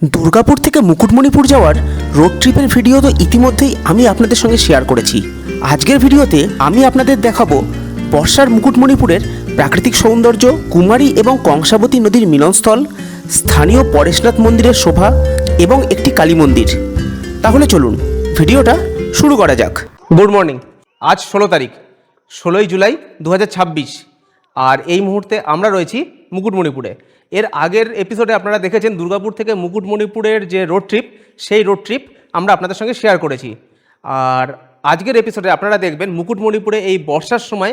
দুর্গাপুর থেকে মুকুটমণিপুর যাওয়ার রোড ট্রিপের ভিডিও তো ইতিমধ্যেই আমি আপনাদের সঙ্গে শেয়ার করেছি। আজকের ভিডিওতে আমি আপনাদের দেখাবো বর্ষার মুকুটমণিপুরের প্রাকৃতিক সৌন্দর্য, কুমারী এবং কংসাবতী নদীর মিলনস্থল, স্থানীয় পরেশনাথ মন্দিরের শোভা এবং একটি কালী মন্দির। তাহলে চলুন ভিডিওটা শুরু করা যাক। Good morning. আজ 16 তারিখ, 16ই জুলাই 2026। আর এই মুহূর্তে আমরা রয়েছি মুকুটমণিপুরে। এর আগের এপিসোডে আপনারা দেখেছেন দুর্গাপুর থেকে মুকুটমণিপুরের যে রোড ট্রিপ, সেই রোড ট্রিপ আমরা আপনাদের সঙ্গে শেয়ার করেছি। আর আজকের এপিসোডে আপনারা দেখবেন মুকুটমণিপুরে এই বর্ষার সময়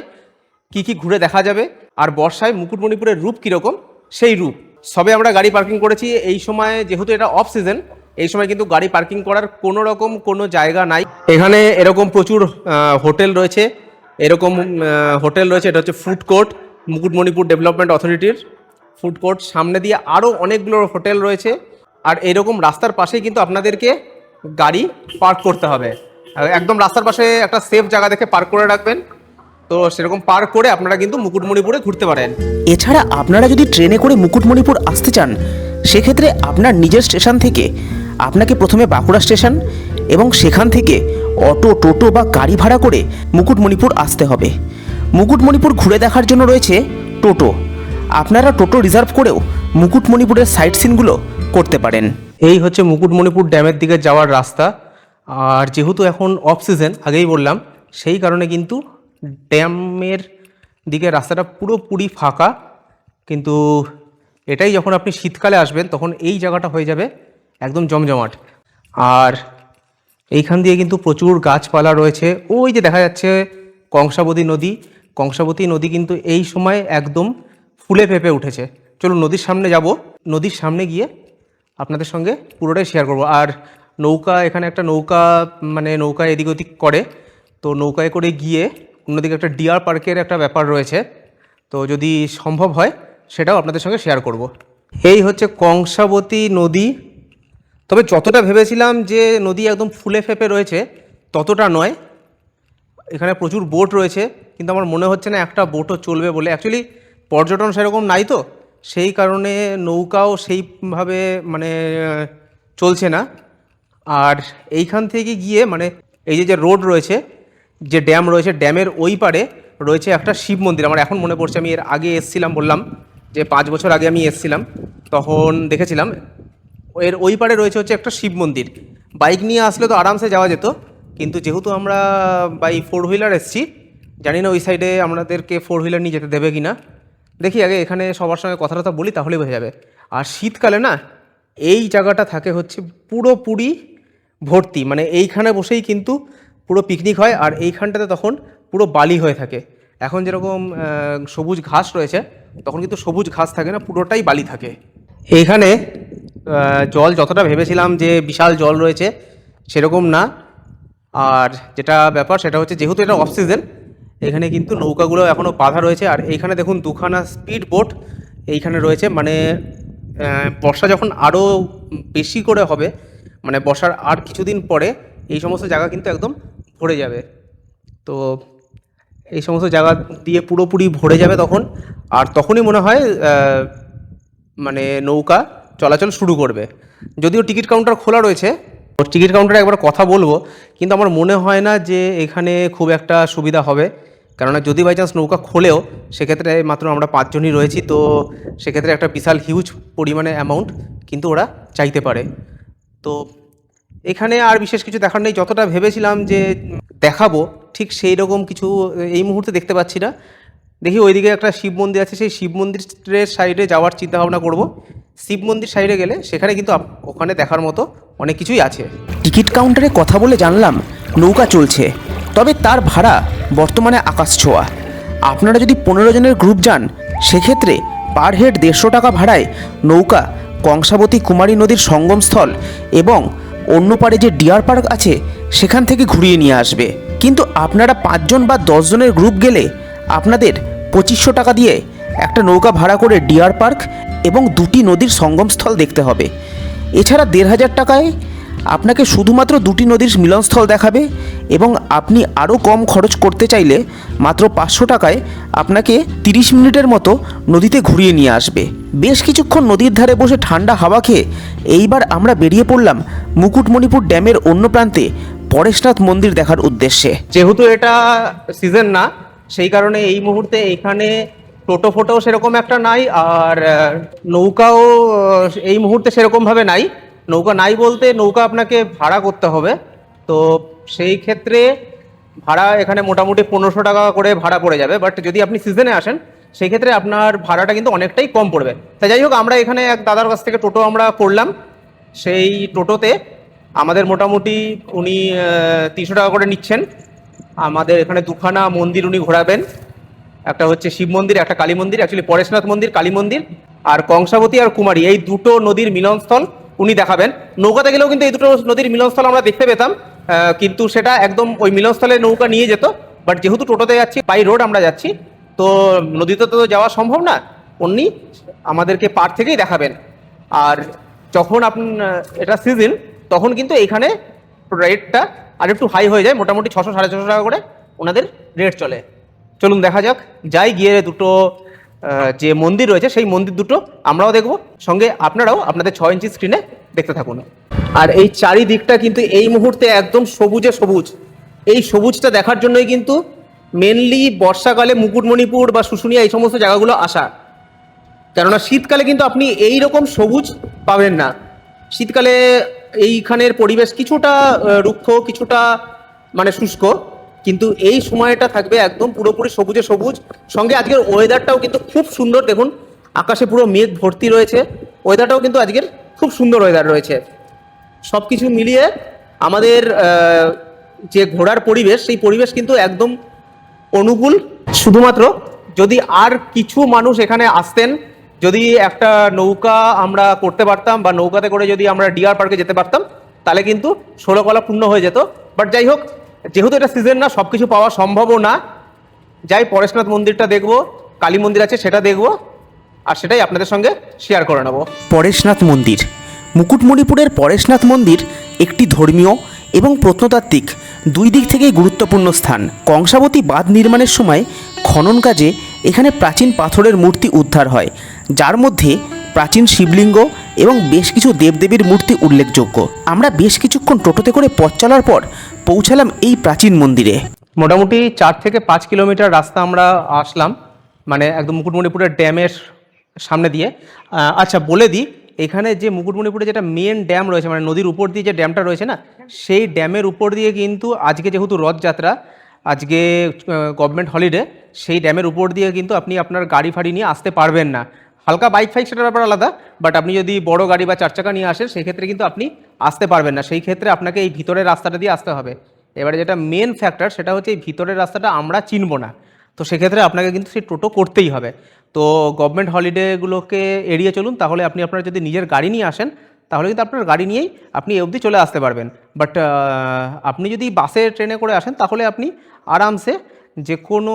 কি কি ঘুরে দেখা যাবে, আর বর্ষায় মুকুটমণিপুরের রূপ কীরকম সেই রূপ। সবে আমরা গাড়ি পার্কিং করেছি। এই সময় যেহেতু এটা অফ সিজন, এই সময় কিন্তু গাড়ি পার্কিং করার কোনো রকম কোনো জায়গা নাই। এখানে এরকম প্রচুর হোটেল রয়েছে, এটা হচ্ছে ফুড কোর্ট, মুকুটমণিপুর ডেভেলপমেন্ট অথরিটির ফুড কোর্ট। সামনে দিয়ে আরও অনেকগুলো হোটেল রয়েছে। আর এরকম রাস্তার পাশেই কিন্তু আপনাদেরকে গাড়ি পার্ক করতে হবে। একদম রাস্তার পাশে একটা সেফ জায়গা দেখে পার্ক করে রাখবেন। তো সেরকম পার্ক করে আপনারা কিন্তু মুকুটমণিপুরে ঘুরতে পারেন। এছাড়া আপনারা যদি ট্রেনে করে মুকুটমণিপুর আসতে চান, সেক্ষেত্রে আপনার নিজের স্টেশন থেকে আপনাকে প্রথমে বাঁকুড়া স্টেশন এবং সেখান থেকে অটো, টোটো বা গাড়ি ভাড়া করে মুকুটমণিপুর আসতে হবে। মুকুটমণিপুর ঘুরে দেখার জন্য রয়েছে টোটো। আপনারা টোটো রিজার্ভ করেও মুকুটমণিপুরের সাইট সিনগুলো করতে পারেন। এই হচ্ছে মুকুটমণিপুর ড্যামের দিকে যাওয়ার রাস্তা। আর যেহেতু এখন অফ সিজন, আগেই বললাম, সেই কারণে কিন্তু ড্যামের দিকে রাস্তাটা পুরোপুরি ফাঁকা। কিন্তু এটাই যখন আপনি শীতকালে আসবেন তখন এই জায়গাটা হয়ে যাবে একদম জমজমাট। আর এইখান দিয়ে কিন্তু প্রচুর গাছপালা রয়েছে। ওই যে দেখা যাচ্ছে কংসাবতী নদী কিন্তু এই সময় একদম ফুলে ফেঁপে উঠেছে। চলুন নদীর সামনে যাব। নদীর সামনে গিয়ে আপনাদের সঙ্গে পুরোটাই শেয়ার করব। আর নৌকা, এখানে একটা নৌকা এদিক ওদিক করে, তো নৌকায় করে গিয়ে অন্যদিকে একটা ডিয়ার পার্কের একটা ব্যাপার রয়েছে। তো যদি সম্ভব হয় সেটাও আপনাদের সঙ্গে শেয়ার করব। এই হচ্ছে কংসাবতী নদী। তবে যতটা ভেবেছিলাম যে নদী একদম ফুলে ফেঁপে রয়েছে ততটা নয়। এখানে প্রচুর বোট রয়েছে, কিন্তু আমার মনে হচ্ছে না একটা বোটও চলবে বলে। অ্যাকচুয়ালি পর্যটন সেরকম নাই, তো সেই কারণে নৌকাও সেইভাবে চলছে না। আর এইখান থেকে গিয়ে এই যে রোড রয়েছে, যে ড্যাম রয়েছে, ড্যামের ওই পারে রয়েছে একটা শিব মন্দির। আমার এখন মনে পড়ছে, আমি এর আগে এসেছিলাম, বললাম যে 5 বছর আগে আমি এসেছিলাম, তখন দেখেছিলাম। এর ওই পারে রয়েছে হচ্ছে একটা শিব মন্দির। বাইক নিয়ে আসলে তো আরামসে যাওয়া যেত, কিন্তু যেহেতু আমরা বাই 4 হুইলার এসেছি, জানি না ওই সাইডে আমাদেরকে 4 হুইলার নিয়ে যেতে দেবে কি না। দেখি আগে এখানে সবার সঙ্গে কথা বলি, তাহলেই বোঝা যাবে। আর শীতকালে না এই জায়গাটা থাকে হচ্ছে পুরোপুরি ভর্তি, এইখানে বসেই কিন্তু পুরো পিকনিক হয়। আর এইখানটাতে তখন পুরো বালি হয়ে থাকে। এখন যেরকম সবুজ ঘাস রয়েছে, তখন কিন্তু সবুজ ঘাস থাকে না, পুরোটাই বালি থাকে। এইখানে জল যতটা ভেবেছিলাম যে বিশাল জল রয়েছে, সেরকম না। আর যেটা ব্যাপার সেটা হচ্ছে, যেহেতু এটা অফ সিজন, এখানে কিন্তু নৌকাগুলো এখনও বাঁধা রয়েছে। আর এইখানে দেখুন দুখানা স্পিড বোট এইখানে রয়েছে। বর্ষা যখন আরও বেশি করে হবে, বর্ষার আর কিছুদিন পরে এই সমস্ত জায়গা কিন্তু একদম ভরে যাবে। তো এই সমস্ত জায়গা দিয়ে পুরোপুরি ভরে যাবে তখন। আর তখনই মনে হয় নৌকা চলাচল শুরু করবে। যদিও টিকিট কাউন্টার খোলা রয়েছে, টিকিট কাউন্টারে একবার কথা বলবো, কিন্তু আমার মনে হয় না যে এখানে খুব একটা সুবিধা হবে। কেননা যদি বাই চান্স নৌকা খোলেও, সেক্ষেত্রে মাত্র আমরা 5 জনই রয়েছি। তো সেক্ষেত্রে একটা বিশাল হিউজ পরিমাণে অ্যামাউন্ট কিন্তু ওরা চাইতে পারে। তো এখানে আর বিশেষ কিছু দেখার নেই। যতটা ভেবেছিলাম যে দেখাবো, ঠিক সেই রকম কিছু এই মুহূর্তে দেখতে পাচ্ছি না। দেখি ওইদিকে একটা শিব মন্দির আছে, সেই শিব মন্দিরের সাইডে যাওয়ার চিন্তা ভাবনা করব। শিব মন্দির সাইডে গেলে সেখানে কিন্তু ওখানে দেখার মতো অনেক কিছুই আছে। টিকিট কাউন্টারে কথা বলে জানলাম নৌকা চলছে, তবে তার ভাড়া বর্তমানে আকাশ ছোঁয়া। আপনারা যদি 15 জনের গ্রুপ যান, সেক্ষেত্রে পার হেড 150 টাকা ভাড়ায় নৌকা কংসাবতী কুমারী নদীর সঙ্গমস্থল এবং অন্য পারে যে ডিয়ার পার্ক আছে সেখান থেকে ঘুরিয়ে নিয়ে আসবে। কিন্তু আপনারা 5 জন বা 10 জনের গ্রুপ গেলে আপনাদের 2500 টাকা দিয়ে একটা নৌকা ভাড়া করে ডিয়ার পার্ক এবং 2টি নদীর সঙ্গমস্থল দেখতে হবে। এছাড়া 1500 টাকায় আপনাকে শুধুমাত্র দুটি নদীর মিলনস্থল দেখাবে এবং আপনি আরও কম খরচ করতে চাইলে মাত্র 500 টাকায় আপনাকে 30 মিনিটের মতো নদীতে ঘুরিয়ে নিয়ে আসবে। বেশ কিছুক্ষণ নদীর ধারে বসে ঠান্ডা হাওয়া খেয়ে এইবার আমরা বেরিয়ে পড়লাম মুকুটমণিপুর ড্যামের অন্য প্রান্তে পরেশনাথ মন্দির দেখার উদ্দেশ্যে। যেহেতু এটা সিজন না, সেই কারণে এই মুহূর্তে এখানে টোটো ফোটো সেরকম একটা নাই, আর নৌকাও এই মুহূর্তে সেরকমভাবে নাই। নৌকা নাই বলতে নৌকা আপনাকে ভাড়া করতে হবে। তো সেই ক্ষেত্রে ভাড়া এখানে মোটামুটি 1500 টাকা করে ভাড়া পড়ে যাবে। বাট যদি আপনি সিজনে আসেন সেই ক্ষেত্রে আপনার ভাড়াটা কিন্তু অনেকটাই কম পড়বে। তাই যাই হোক, আমরা এখানে এক দাদার কাছ থেকে টোটো আমরা করলাম। সেই টোটোতে আমাদের মোটামুটি উনি 300 টাকা করে নিচ্ছেন। আমাদের এখানে দুখানা মন্দির উনি ঘোরাবেন, একটা হচ্ছে শিব মন্দির, একটা কালী মন্দির, অ্যাকচুয়ালি পরেশনাথ মন্দির, কালী মন্দির, আর কংসাবতী আর কুমারী, এই দুটো নদীর মিলনস্থল উনি দেখাবেন। নৌকাতে গেলেও কিন্তু এই দুটো নদীর মিলনস্থল আমরা দেখতে পেতাম, কিন্তু সেটা একদম ওই মিলনস্থলে নৌকা নিয়ে যেত। বাট যেহেতু টোটোতে যাচ্ছি, বাই রোড আমরা যাচ্ছি, তো নদীতে তো যাওয়া সম্ভব না, উনি আমাদেরকে পার থেকেই দেখাবেন। আর যখন এটা সিজন, তখন কিন্তু এখানে রেটটা আর একটু হাই হয়ে যায়, মোটামুটি 600-650 টাকা করে ওনাদের রেট চলে। চলুন দেখা যাক, যাই গিয়ে দুটো যে মন্দির রয়েছে সেই মন্দির দুটো আমরাও দেখব, সঙ্গে আপনারাও আপনাদের 6 ইঞ্চি স্ক্রিনে দেখতে থাকুন। আর এই চারিদিকটা কিন্তু এই মুহূর্তে একদম সবুজে সবুজ। এই সবুজটা দেখার জন্যই কিন্তু মেনলি বর্ষাকালে মুকুটমণিপুর বা শুশুনিয়া এই সমস্ত জায়গাগুলো আসা। কেননা শীতকালে কিন্তু আপনি এই রকম সবুজ পাবেন না। শীতকালে এইখানের পরিবেশ কিছুটা রুক্ষ, কিছুটা মানে শুষ্ক, কিন্তু এই সময়টা থাকবে একদম পুরোপুরি সবুজে সবুজ। সঙ্গে আজকের ওয়েদারটাও কিন্তু খুব সুন্দর। দেখুন আকাশে পুরো মেঘ ভর্তি রয়েছে, ওয়েদারটাও কিন্তু আজকের খুব সুন্দর ওয়েদার রয়েছে। সব কিছু মিলিয়ে আমাদের যে ঘোরার পরিবেশ, সেই পরিবেশ কিন্তু একদম অনুকূল। শুধুমাত্র যদি আর কিছু মানুষ এখানে আসতেন, যদি একটা নৌকা আমরা করতে পারতাম বা নৌকাতে করে যদি আমরা ডিয়ার পার্কে যেতে পারতাম, তাহলে কিন্তু 16 কলা পূর্ণ হয়ে যেত। বাট যাই হোক, যেহেতু এটা সিজন না, সব কিছু পাওয়া সম্ভবও না। যাই পরেশনাথ মন্দিরটা দেখবো, কালী মন্দির আছে সেটা দেখবো, আর সেটাই আপনাদের সঙ্গে শেয়ার করে নেবো। পরেশনাথ মন্দির, মুকুটমণিপুরের পরেশনাথ মন্দির একটি ধর্মীয় এবং প্রত্নতাত্ত্বিক দুই দিক থেকেই গুরুত্বপূর্ণ স্থান। কংসাবতী বাঁধ নির্মাণের সময় খনন কাজে এখানে প্রাচীন পাথরের মূর্তি উদ্ধার হয়, যার মধ্যে প্রাচীন শিবলিঙ্গ এবং বেশ কিছু দেবদেবীর মূর্তি উল্লেখযোগ্য। আমরা বেশ কিছুক্ষণ টোটোতে করে পথ চলার পর পৌঁছালাম এই প্রাচীন মন্দিরে। মোটামুটি 4 থেকে 5 কিলোমিটার রাস্তা আমরা আসলাম, মানে একদম মুকুটমণিপুরের ড্যামের সামনে দিয়ে। আচ্ছা বলে দিই, এখানে যে মুকুটমণিপুরে যেটা মেন ড্যাম রয়েছে, মানে নদীর উপর দিয়ে যে ড্যামটা রয়েছে না, সেই ড্যামের উপর দিয়ে কিন্তু আজকে যেহেতু রথযাত্রা, আজকে গভর্নমেন্ট হলিডে, সেই ড্যামের উপর দিয়ে কিন্তু আপনি আপনার গাড়ি ফাড়ি নিয়ে আসতে পারবেন না। হালকা বাইক ফাইক সেটার ব্যাপার আলাদা, বাট আপনি যদি বড় গাড়ি বা 4 চাকা নিয়ে আসেন সেই ক্ষেত্রে কিন্তু আপনি আসতে পারবেন না। সেই ক্ষেত্রে আপনাকে এই ভিতরের রাস্তাটা দিয়ে আসতে হবে। এবারে যেটা মেন ফ্যাক্টর সেটা হচ্ছে এই ভিতরের রাস্তাটা আমরা চিনব না, তো সেক্ষেত্রে আপনাকে কিন্তু সেই টোটো করতেই হবে। তো গভর্নমেন্ট হলিডেগুলোকে এড়িয়ে চলুন, তাহলে আপনি আপনার যদি নিজের গাড়ি নিয়ে আসেন তাহলে কিন্তু আপনার গাড়ি নিয়েই আপনি এই অবধি চলে আসতে পারবেন। বাট আপনি যদি বাসে ট্রেনে করে আসেন তাহলে আপনি আরামসে যে কোনো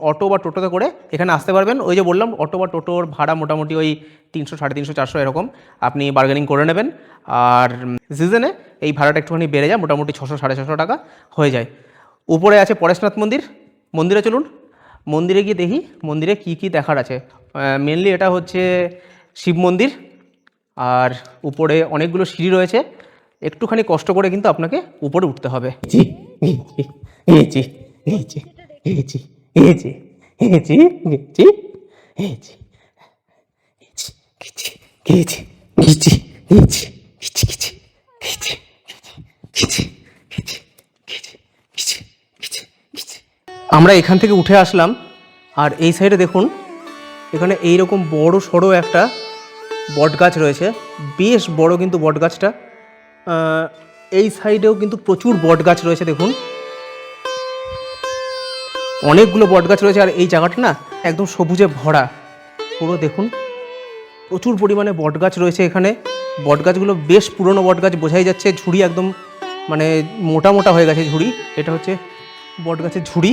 অটো বা টোটোতে করে এখানে আসতে পারবেন। ওই যে বললাম, অটো বা টোটোর ভাড়া মোটামুটি ওই 300, 350, 400 এরকম আপনি বার্গেনিং করে নেবেন। আর সিজনে এই ভাড়াটা একটুখানি বেড়ে যায়, মোটামুটি 600, 650 টাকা হয়ে যায়। উপরে আছে পরেশনাথ মন্দির, মন্দিরে চলুন, মন্দিরে গিয়ে দেখি মন্দিরে কি কি দেখার আছে। মেনলি এটা হচ্ছে শিব মন্দির, আর উপরে অনেকগুলো সিঁড়ি রয়েছে, একটুখানি কষ্ট করে কিন্তু আপনাকে উপরে উঠতে হবে। আমরা এখান থেকে উঠে আসলাম, আর এই সাইডে দেখুন এখানে এইরকম বড় সড়ো একটা বট গাছ রয়েছে, বেশ বড় কিন্তু বট গাছটা। এই সাইডেও কিন্তু প্রচুর বট গাছ রয়েছে, দেখুন অনেকগুলো বট গাছ রয়েছে। আর এই জায়গাটা না একদম সবুজে ভরা পুরো, দেখুন প্রচুর পরিমাণে বট গাছ রয়েছে এখানে। বট গাছগুলো বেশ পুরনো বট গাছ, বোঝাই যাচ্ছে। ঝুড়ি একদম মানে মোটা মোটা হয়ে গেছে ঝুড়ি। এটা হচ্ছে বট গাছের ঝুড়ি,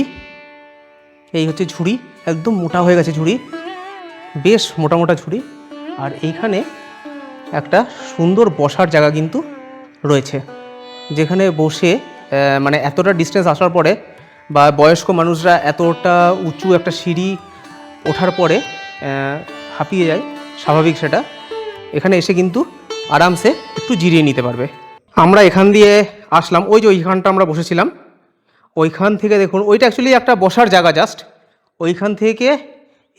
এই হচ্ছে ঝুড়ি, একদম মোটা হয়ে গেছে ঝুড়ি, বেশ মোটা মোটা ঝুড়ি। আর এইখানে একটা সুন্দর বসার জায়গা কিন্তু রয়েছে, যেখানে বসে মানে এতটা ডিস্টেন্স আসার পরে বা বয়স্ক মানুষরা এতটা উঁচু একটা সিঁড়ি ওঠার পরে হাঁপিয়ে যায়, স্বাভাবিক সেটা। এখানে এসে কিন্তু আরামসে একটু জিরিয়ে নিতে পারবে। আমরা এখান দিয়ে আসলাম, ওই যে ওইখানটা আমরা বসেছিলাম, ওইখান থেকে দেখুন ওইটা অ্যাকচুয়ালি একটা বসার জায়গা জাস্ট। ওইখান থেকে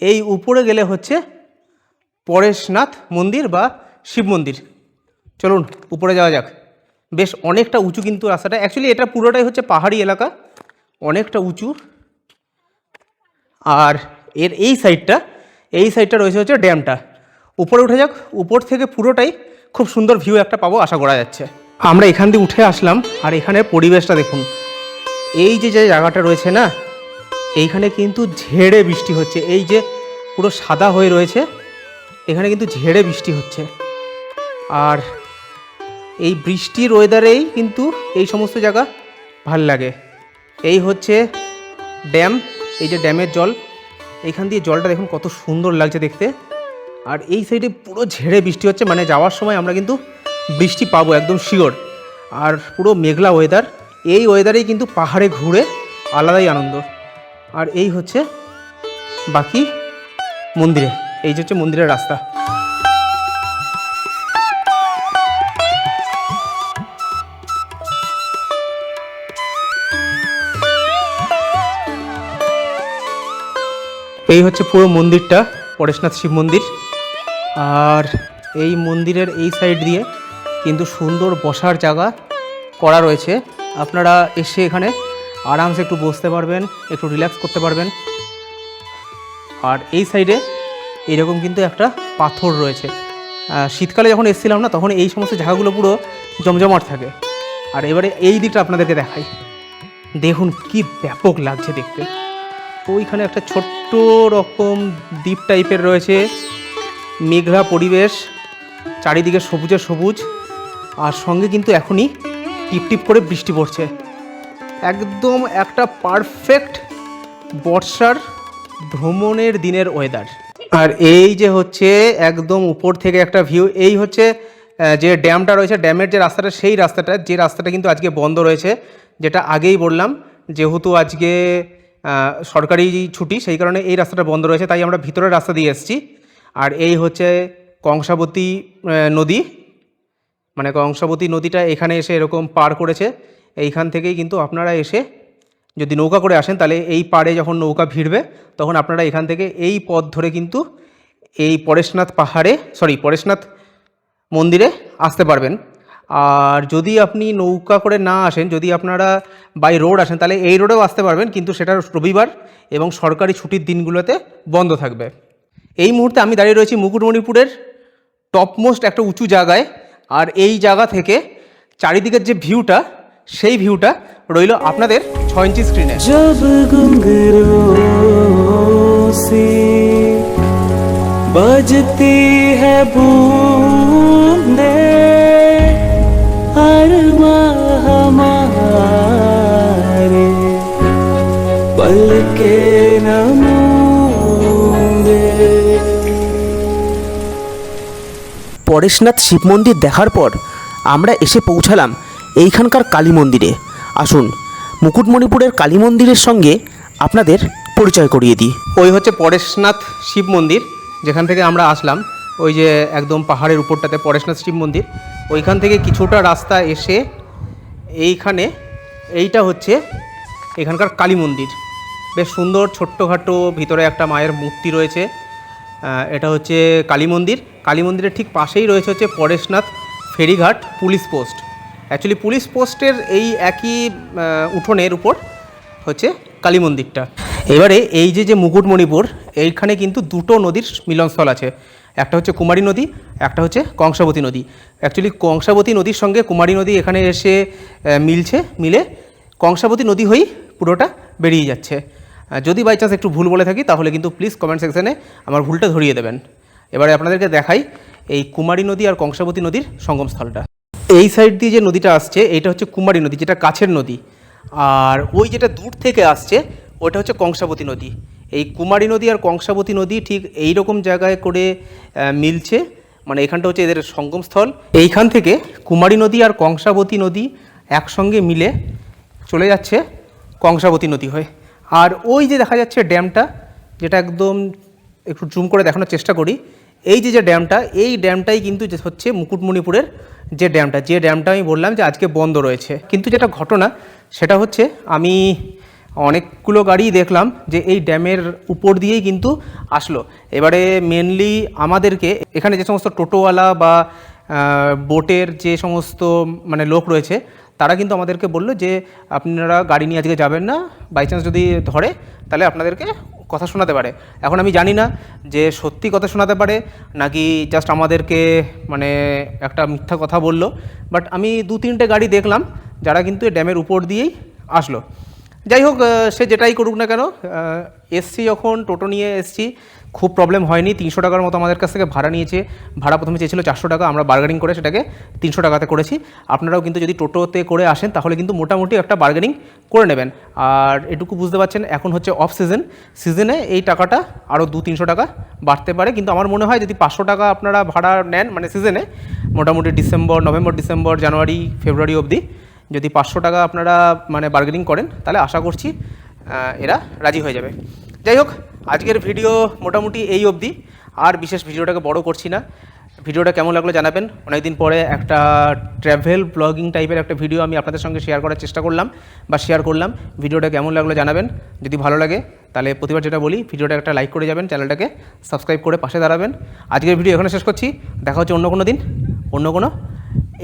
এই উপরে গেলে হচ্ছে পরেশনাথ মন্দির বা শিব মন্দির। চলুন উপরে যাওয়া যাক। বেশ অনেকটা উঁচু কিন্তু রাস্তাটা, অ্যাকচুয়ালি এটা পুরোটাই হচ্ছে পাহাড়ি এলাকা, অনেকটা উঁচু। আর এর এই সাইডটা রয়েছে হচ্ছে ড্যামটা। উপরে উঠে যাক, উপর থেকে পুরোটাই খুব সুন্দর ভিউ একটা পাবো আশা করা যাচ্ছে। আমরা এখান দিয়ে উঠে আসলাম, আর এখানের পরিবেশটা দেখুন। এই যে যে জায়গাটা রয়েছে না, এইখানে কিন্তু ঝেড়ে বৃষ্টি হচ্ছে। এই যে পুরো সাদা হয়ে রয়েছে, এখানে কিন্তু ঝেড়ে বৃষ্টি হচ্ছে। আর এই বৃষ্টির ওয়েদারেই কিন্তু এই সমস্ত জায়গা ভাল লাগে। এই হচ্ছে ড্যাম, এই যে ড্যামের জল, এইখান দিয়ে জলটা দেখুন কত সুন্দর লাগছে দেখতে। আর এই সাইডে পুরো ঝেড়ে বৃষ্টি হচ্ছে, মানে যাওয়ার সময় আমরা কিন্তু বৃষ্টি পাবো একদম শিওর। আর পুরো মেঘলা ওয়েদার, এই ওয়েদারেই কিন্তু পাহাড়ে ঘুরে আলাদাই আনন্দ। আর এই হচ্ছে বাকি মন্দিরে, এই যে হচ্ছে মন্দিরের রাস্তা। এই হচ্ছে পুরো মন্দিরটা, পরেশনাথ শিব মন্দির। আর এই মন্দিরের এই সাইড দিয়ে কিন্তু সুন্দর বসার জায়গা করা রয়েছে। আপনারা এসে এখানে আরামসে একটু বসতে পারবেন, একটু রিল্যাক্স করতে পারবেন। আর এই সাইডে এইরকম কিন্তু একটা পাথর রয়েছে। শীতকালে যখন এসেছিলাম না, তখন এই সমস্ত জায়গাগুলো পুরো জমজমাট থাকে। আর এবারে এই দিকটা আপনাদেরকে দেখাই, দেখুন কি ব্যাপক লাগছে দেখতে। ওইখানে একটা ছোট্ট রকম দ্বীপ টাইপের রয়েছে, মেঘলা পরিবেশ, চারিদিকে সবুজে সবুজ, আর সঙ্গে কিন্তু এখনই টিপটিপ করে বৃষ্টি পড়ছে। একদম একটা পারফেক্ট বর্ষার ভ্রমণের দিনের ওয়েদার। আর এই যে হচ্ছে একদম উপর থেকে একটা ভিউ, এই হচ্ছে যে ড্যামটা রয়েছে, ড্যামের যে রাস্তাটা, সেই রাস্তাটা, যে রাস্তাটা কিন্তু আজকে বন্ধ রয়েছে, যেটা আগেই বললাম, যেহেতু আজকে সরকারি ছুটি, সেই কারণে এই রাস্তাটা বন্ধ রয়েছে, তাই আমরা ভিতরের রাস্তা দিয়ে এসেছি। আর এই হচ্ছে কংসাবতী নদী, মানে কংসাবতী নদীটা এখানে এসে এরকম পার করেছে। এইখান থেকেই কিন্তু আপনারা এসে যদি নৌকা করে আসেন, তাহলে এই পাড়ে যখন নৌকা ভিড়বে, তখন আপনারা এখান থেকে এই পথ ধরে কিন্তু এই পরেশনাথ মন্দিরে আসতে পারবেন। আর যদি আপনি নৌকা করে না আসেন, যদি আপনারা বাই রোড আসেন, তাহলে এই রোডেও আসতে পারবেন, কিন্তু সেটা রবিবার এবং সরকারি ছুটির দিনগুলোতে বন্ধ থাকবে। এই মুহূর্তে আমি দাঁড়িয়ে রয়েছি মুকুটমণিপুরের টপমোস্ট একটা উঁচু জায়গায়। আর এই জায়গা থেকে চারিদিকের যে ভিউটা, সেই ভিউটা রইল আপনাদের 6 ইঞ্চি স্ক্রিনে। जब घुंघरूं से बजती है बूंदे, अरमां हमारे पलके न मूंदे। পরেশনাথ শিব মন্দির দেখার পর আমরা এসে পৌঁছালাম এইখানকার কালী মন্দিরে। আসুন মুকুটমণিপুরের কালী মন্দিরের সঙ্গে আপনাদের পরিচয় করিয়ে দিই। ওই হচ্ছে পরেশনাথ শিব মন্দির, যেখান থেকে আমরা আসলাম, ওই যে একদম পাহাড়ের উপরটাতে পরেশনাথ শিব মন্দির। ওইখান থেকে কিছুটা রাস্তা এসে এইখানে, এইটা হচ্ছে এখানকার কালী মন্দির। বেশ সুন্দর ছোট্টখাটো, ভিতরে একটা মায়ের মূর্তি রয়েছে। এটা হচ্ছে কালী মন্দির। কালী মন্দিরের ঠিক পাশেই রয়েছে হচ্ছে পরেশনাথ ফেরিঘাট পুলিশ পোস্ট। অ্যাকচুয়ালি পুলিশ পোস্টের এই একই উঠোনের উপর হচ্ছে কালী মন্দিরটা। এবারে এই যে মুকুটমণিপুর, এইখানে কিন্তু দুটো নদীর মিলনস্থল আছে। একটা হচ্ছে কুমারী নদী, একটা হচ্ছে কংসাবতী নদী। অ্যাকচুয়ালি কংসাবতী নদীর সঙ্গে কুমারী নদী এখানে এসে মিলে কংসাবতী নদী হয়েই পুরোটা বেরিয়ে যাচ্ছে। যদি বাই চান্স একটু ভুল বলে থাকি, তাহলে কিন্তু প্লিজ কমেন্ট সেকশানে আমার ভুলটা ধরিয়ে দেবেন। এবারে আপনাদেরকে দেখাই এই কুমারী নদী আর কংসাবতী নদীর সঙ্গমস্থলটা। এই সাইড দিয়ে যে নদীটা আসছে, এইটা হচ্ছে কুমারী নদী, যেটা কাছের নদী। আর ওই যেটা দূর থেকে আসছে, ওইটা হচ্ছে কংসাবতী নদী। এই কুমারী নদী আর কংসাবতী নদী ঠিক এই রকম জায়গায় করে মিলছে। মানে এখানটা হচ্ছে এদের সঙ্গমস্থল। এইখান থেকে কুমারী নদী আর কংসাবতী নদী একসঙ্গে মিলে চলে যাচ্ছে কংসাবতী নদী হয়ে। আর ওই যে দেখা যাচ্ছে ড্যামটা, যেটা একদম একটু জুম করে দেখানোর চেষ্টা করি, এই যে ড্যামটা, এই ড্যামটাই কিন্তু যে হচ্ছে মুকুটমণিপুরের যে ড্যামটা আমি বললাম যে আজকে বন্ধ রয়েছে। কিন্তু যেটা ঘটনা সেটা হচ্ছে, আমি অনেকগুলো গাড়ি দেখলাম যে এই ড্যামের উপর দিয়েই কিন্তু আসলো। এবারে মেনলি আমাদেরকে এখানে যে সমস্ত টোটোওয়ালা বা বোটের যে সমস্ত মানে লোক রয়েছে, তারা কিন্তু আমাদেরকে বললো যে আপনারা গাড়ি নিয়ে আজকে যাবেন না, বাই চান্স যদি ধরে তাহলে আপনাদেরকে কথা শোনাতে পারে। এখন আমি জানি না যে সত্যি কথা শোনাতে পারে নাকি জাস্ট আমাদেরকে মানে একটা মিথ্যা কথা বললো, বাট আমি 2-3টে গাড়ি দেখলাম যারা কিন্তু এই ড্যামের উপর দিয়েই আসলো। যাই হোক, সে যেটাই করুক না কেন, এসছি যখন টোটো নিয়ে এসছি, খুব প্রবলেম হয়নি। 300 টাকার মতো আমাদের কাছ থেকে ভাড়া নিয়েছে। ভাড়া প্রথমে চেয়েছিল 400 টাকা, আমরা বার্গেনিং করে সেটাকে 300 টাকাতে করেছি। আপনারাও কিন্তু যদি টোটোতে করে আসেন তাহলে কিন্তু মোটামুটি একটা বার্গেনিং করে নেবেন। আর এটুকু বুঝতে পারছেন এখন হচ্ছে অফ সিজনে এই টাকাটা আরও 200-300 টাকা বাড়তে পারে। কিন্তু আমার মনে হয় যদি 500 টাকা আপনারা ভাড়া নেন মানে সিজনে, মোটামুটি নভেম্বর, ডিসেম্বর, জানুয়ারি, ফেব্রুয়ারি অবধি যদি 500 টাকা আপনারা মানে বার্গেনিং করেন তাহলে আশা করছি এরা রাজি হয়ে যাবে। যাই হোক, আজকের ভিডিও মোটামুটি এই অবধি, আর বিশেষ ভিডিওটাকে বড় করছি না। ভিডিওটা কেমন লাগলো জানাবেন। অনেকদিন পরে একটা ট্র্যাভেল ব্লগিং টাইপের একটা ভিডিও আমি আপনাদের সঙ্গে শেয়ার করার চেষ্টা করলাম বা শেয়ার করলাম। ভিডিওটা কেমন লাগলো জানাবেন। যদি ভালো লাগে তাহলে প্রতিবার যেটা বলি, ভিডিওটা একটা লাইক করে যাবেন, চ্যানেলটাকে সাবস্ক্রাইব করে পাশে দাঁড়াবেন। আজকের ভিডিও এখানে শেষ করছি। দেখা হচ্ছে অন্য কোনো দিন, অন্য কোনো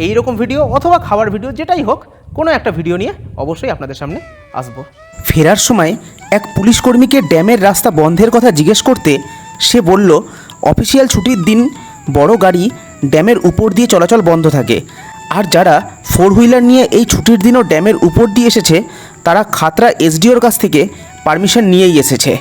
এইরকম ভিডিও অথবা খাবার ভিডিও, যেটাই হোক, কোনো একটা ভিডিও নিয়ে অবশ্যই আপনাদের সামনে আসবো। ফেরার সময় এক পুলিশ কর্মীকে ড্যামের রাস্তা বন্ধের কথা জিজ্ঞেস করতে সে বলল, অফিসিয়াল ছুটির দিন বড় গাড়ি ড্যামের উপর দিয়ে চলাচল বন্ধ থাকে, আর যারা 4 হুইলার নিয়ে এই ছুটির দিনও ড্যামের উপর দিয়ে এসেছে তারা খাতড়া এসডিওর কাছ থেকে পারমিশন নিয়েই এসেছে।